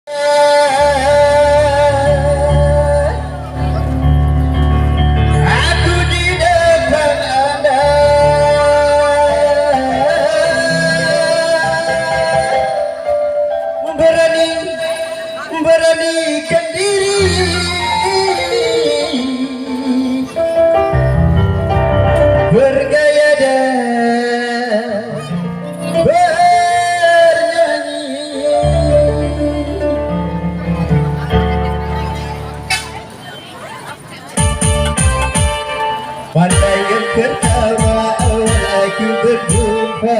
Aku di depan Anda memberanikan diri bergaya dan bernyanyi. Pada yang pertama aku berjumpa,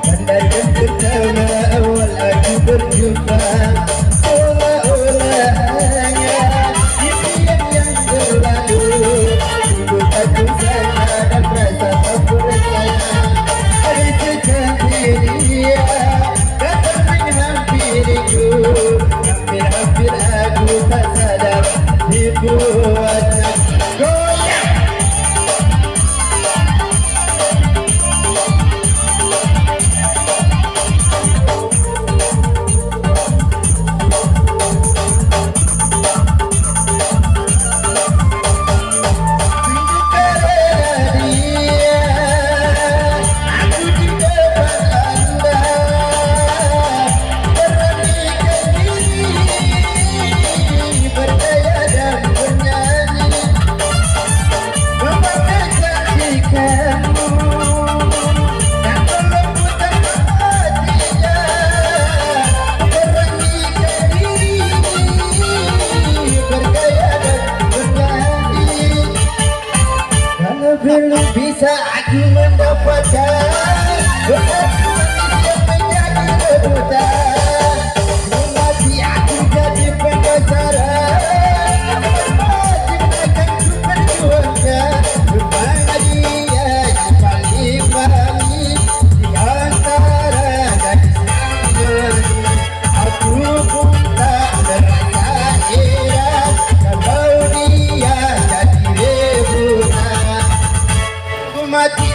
pada yang pertama awal aku berjumpa, seolah-olah hanya impian yang berlalu. Sungguh aku sangat dan merasa tak percaya, hari secantik dia datang menghampiriku. Hampir-hampir aku tak sadar dibuatnya goyang. Belum bisa aku mendapatkan bersatu manusia menjadi rebutan. Mati aku jadi penasaran, masih akan ku perjuangkan. Rupanya dia yang paling manis di antara gadis yang manis. Aku pun tak merasa heran kalau dia jadi rebutan. Mati